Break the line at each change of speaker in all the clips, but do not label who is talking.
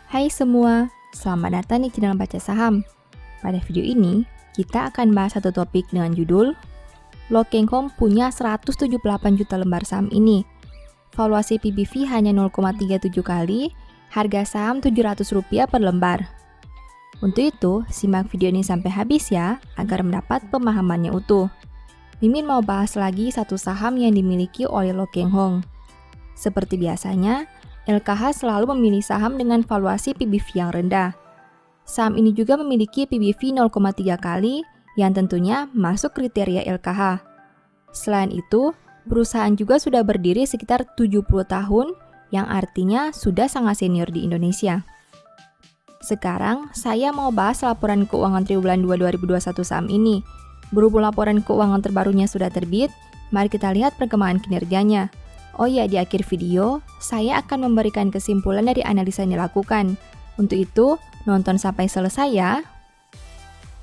Hai semua, selamat datang di channel Baca Saham. Pada video ini, kita akan bahas satu topik dengan judul Lo Keng Hong punya 178 juta lembar saham ini. Valuasi PBV hanya 0,37 kali, harga saham Rp700 per lembar. Untuk itu, simak video ini sampai habis ya, agar mendapat pemahamannya utuh. Mimin mau bahas lagi satu saham yang dimiliki oleh Lo Keng Hong. Seperti biasanya, LKH selalu memilih saham dengan valuasi PBV yang rendah. Saham ini juga memiliki PBV 0,3 kali yang tentunya masuk kriteria LKH. Selain itu, perusahaan juga sudah berdiri sekitar 70 tahun yang artinya sudah sangat senior di Indonesia. Sekarang, saya mau bahas laporan keuangan triwulan 2 2021 saham ini. Berhubung laporan keuangan terbarunya sudah terbit, mari kita lihat perkembangan kinerjanya. Oh ya, di akhir video, saya akan memberikan kesimpulan dari analisa yang dilakukan. Untuk itu, nonton sampai selesai ya.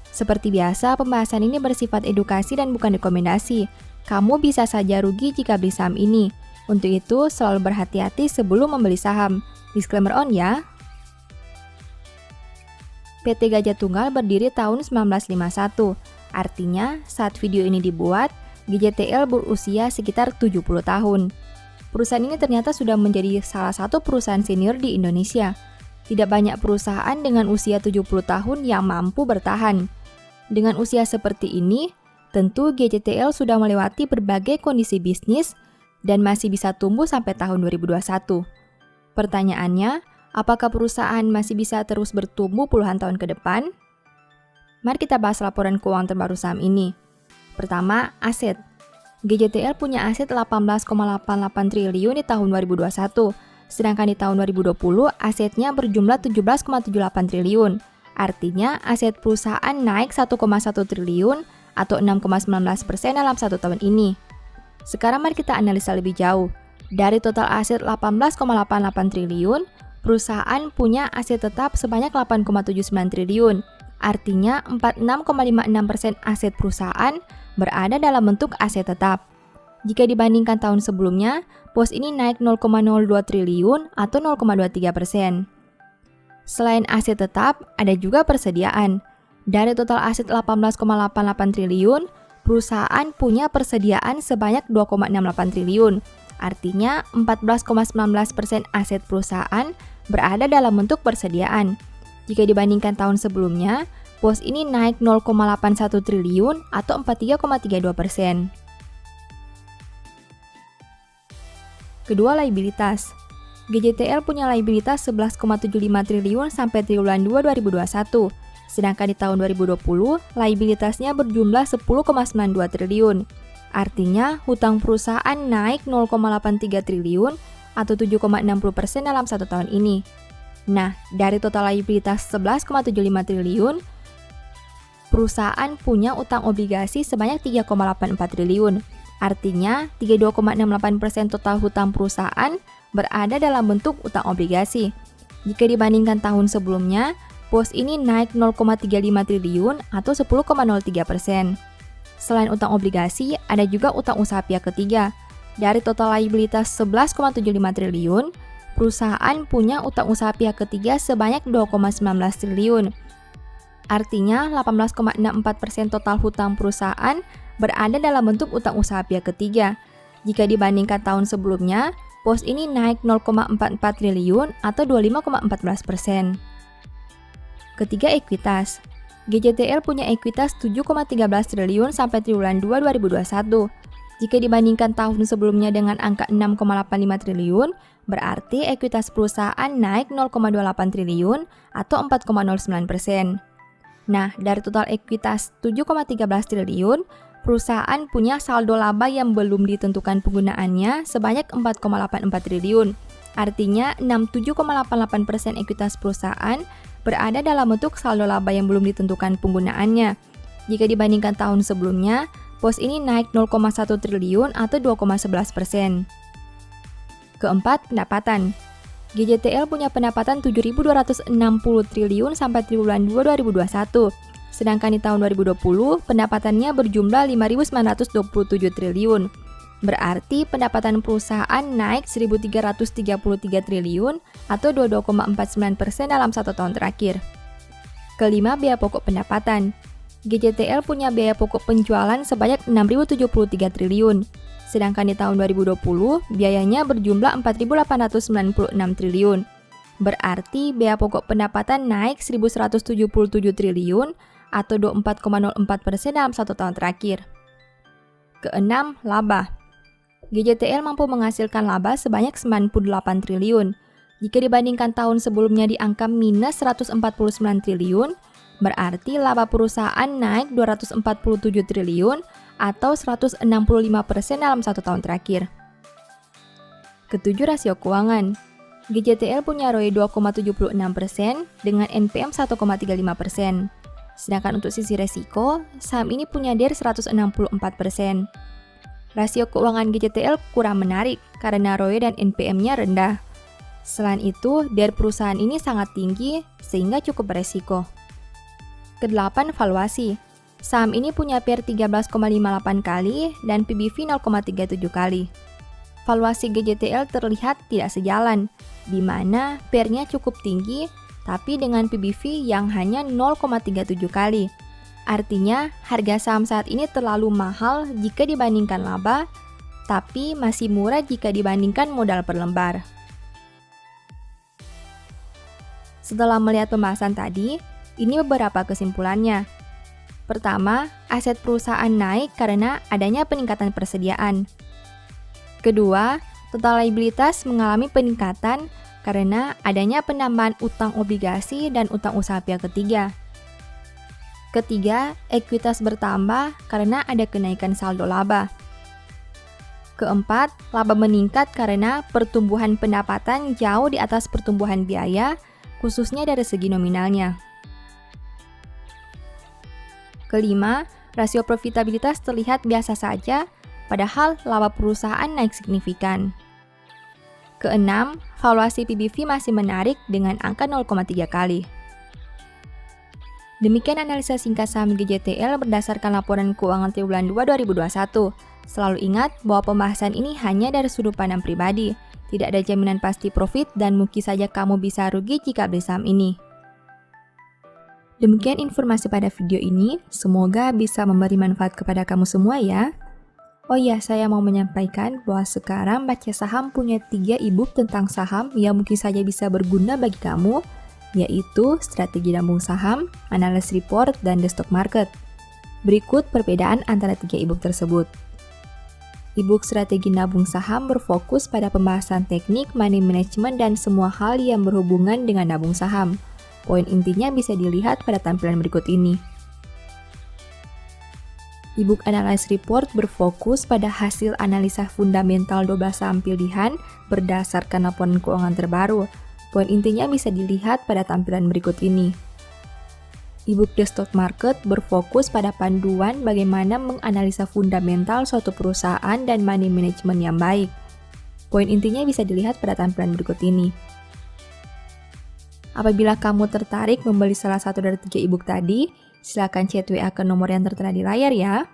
Seperti biasa, pembahasan ini bersifat edukasi dan bukan rekomendasi. Kamu bisa saja rugi jika beli saham ini. Untuk itu, selalu berhati-hati sebelum membeli saham. Disclaimer on ya. PT Gajah Tunggal berdiri tahun 1951. Artinya, saat video ini dibuat, GJTL berusia sekitar 70 tahun. Perusahaan ini ternyata sudah menjadi salah satu perusahaan senior di Indonesia. Tidak banyak perusahaan dengan usia 70 tahun yang mampu bertahan. Dengan usia seperti ini, tentu GJTL sudah melewati berbagai kondisi bisnis dan masih bisa tumbuh sampai tahun 2021. Pertanyaannya, apakah perusahaan masih bisa terus bertumbuh puluhan tahun ke depan? Mari kita bahas laporan keuangan terbaru saham ini. Pertama, aset. GJTL punya aset 18,88 triliun di tahun 2021, sedangkan di tahun 2020 asetnya berjumlah 17,78 triliun. Artinya aset perusahaan naik 1,1 triliun atau 6,19% dalam satu tahun ini. Sekarang mari kita analisa lebih jauh. Dari total aset 18,88 triliun, perusahaan punya aset tetap sebanyak 8,79 triliun. Artinya 46,56% aset perusahaan berada dalam bentuk aset tetap. Jika dibandingkan tahun sebelumnya, pos ini naik 0,02 triliun atau 0,23%. Selain aset tetap, ada juga persediaan. Dari total aset 18,88 triliun, perusahaan punya persediaan sebanyak 2,68 triliun. Artinya 14,19% aset perusahaan berada dalam bentuk persediaan. Jika dibandingkan tahun sebelumnya, pos ini naik 0,81 triliun atau 43,32%. Kedua, liabilitas. GJTL punya liabilitas 11,75 triliun sampai triwulan 2 2021. Sedangkan di tahun 2020, liabilitasnya berjumlah 10,92 triliun. Artinya, hutang perusahaan naik 0,83 triliun atau 7,60% dalam satu tahun ini. Nah, dari total liabilitas 11,75 triliun, perusahaan punya utang obligasi sebanyak 3,84 triliun. Artinya, 32,68% total hutang perusahaan berada dalam bentuk utang obligasi. Jika dibandingkan tahun sebelumnya, pos ini naik 0,35 triliun atau 10,03%. Selain utang obligasi, ada juga utang usaha pihak ketiga. Dari total liabilitas 11,75 triliun, perusahaan punya utang usaha pihak ketiga sebanyak 2,19 triliun. Artinya, 18,64% total hutang perusahaan berada dalam bentuk utang usaha pihak ketiga. Jika dibandingkan tahun sebelumnya, pos ini naik 0,44 triliun atau 25,14%. Ketiga, ekuitas. GJTL punya ekuitas 7,13 triliun sampai triwulan 2 2021. Jika dibandingkan tahun sebelumnya dengan angka 6,85 triliun, berarti ekuitas perusahaan naik 0,28 triliun atau 4,09%. Nah, dari total ekuitas 7,13 triliun, perusahaan punya saldo laba yang belum ditentukan penggunaannya sebanyak 4,84 triliun. Artinya, 67,88% ekuitas perusahaan berada dalam bentuk saldo laba yang belum ditentukan penggunaannya. Jika dibandingkan tahun sebelumnya, pos ini naik 0,1 triliun atau 2,11%. Keempat, pendapatan. GJTL punya pendapatan 7.260 triliun sampai triwulan 2 2021. Sedangkan di tahun 2020, pendapatannya berjumlah 5.927 triliun. Berarti pendapatan perusahaan naik 1.333 triliun atau 22,49% dalam 1 tahun terakhir. Kelima, biaya pokok pendapatan. GJTL punya biaya pokok penjualan sebanyak 6.073 triliun. Sedangkan di tahun 2020, biayanya berjumlah 4.896 triliun. Berarti biaya pokok pendapatan naik 1.177 triliun atau 24,04% dalam 1 tahun terakhir. Keenam, laba. GJTL mampu menghasilkan laba sebanyak 98 triliun. Jika dibandingkan tahun sebelumnya di angka minus 149 triliun, berarti laba perusahaan naik 247 triliun atau 165% dalam 1 tahun terakhir. Ketujuh, rasio keuangan. GJTL punya ROE 2,76% dengan NPM 1,35%. Sedangkan untuk sisi resiko, saham ini punya DER 164%. Rasio keuangan GJTL kurang menarik karena ROE dan NPM-nya rendah. Selain itu, DER perusahaan ini sangat tinggi sehingga cukup beresiko. Kedelapan, valuasi. Saham ini punya PER 13,58 kali dan PBV 0,37 kali. Valuasi GJTL terlihat tidak sejalan, di mana PER-nya cukup tinggi tapi dengan PBV yang hanya 0,37 kali. Artinya, harga saham saat ini terlalu mahal jika dibandingkan laba, tapi masih murah jika dibandingkan modal per lembar. Setelah melihat pembahasan tadi, ini beberapa kesimpulannya. Pertama, aset perusahaan naik karena adanya peningkatan persediaan. Kedua, total liabilitas mengalami peningkatan karena adanya penambahan utang obligasi dan utang usaha pihak ketiga. Ketiga, ekuitas bertambah karena ada kenaikan saldo laba. Keempat, laba meningkat karena pertumbuhan pendapatan jauh di atas pertumbuhan biaya, khususnya dari segi nominalnya. Kelima, rasio profitabilitas terlihat biasa saja, padahal laba perusahaan naik signifikan. Keenam, valuasi PBV masih menarik dengan angka 0,3 kali. Demikian analisa singkat saham GJTL berdasarkan laporan keuangan triwulan 2 2021. Selalu ingat bahwa pembahasan ini hanya dari sudut pandang pribadi. Tidak ada jaminan pasti profit dan mungkin saja kamu bisa rugi jika beli saham ini. Demikian informasi pada video ini, semoga bisa memberi manfaat kepada kamu semua ya. Oh iya, saya mau menyampaikan bahwa sekarang Baca Saham punya 3 e-book tentang saham yang mungkin saja bisa berguna bagi kamu, yaitu Strategi Nabung Saham, Analysis Report, dan The Stock Market. Berikut perbedaan antara 3 e-book tersebut. E-book Strategi Nabung Saham berfokus pada pembahasan teknik, money management, dan semua hal yang berhubungan dengan nabung saham. Poin intinya bisa dilihat pada tampilan berikut ini. E-book Analysis Report berfokus pada hasil analisa fundamental 12 saham pilihan berdasarkan laporan keuangan terbaru. Poin intinya bisa dilihat pada tampilan berikut ini. E-book The Stock Market berfokus pada panduan bagaimana menganalisa fundamental suatu perusahaan dan money management yang baik. Poin intinya bisa dilihat pada tampilan berikut ini. Apabila kamu tertarik membeli salah satu dari 3 e-book tadi, silakan chat WA ke nomor yang tertera di layar ya.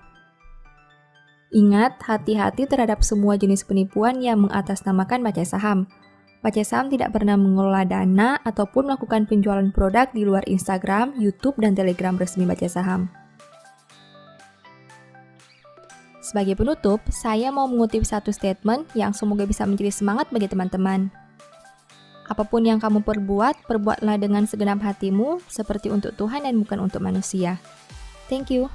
Ingat, hati-hati terhadap semua jenis penipuan yang mengatasnamakan Baca Saham. Baca Saham tidak pernah mengelola dana ataupun melakukan penjualan produk di luar Instagram, YouTube, dan Telegram resmi Baca Saham. Sebagai penutup, saya mau mengutip satu statement yang semoga bisa menjadi semangat bagi teman-teman. Apapun yang kamu perbuat, perbuatlah dengan segenap hatimu, seperti untuk Tuhan dan bukan untuk manusia. Thank you.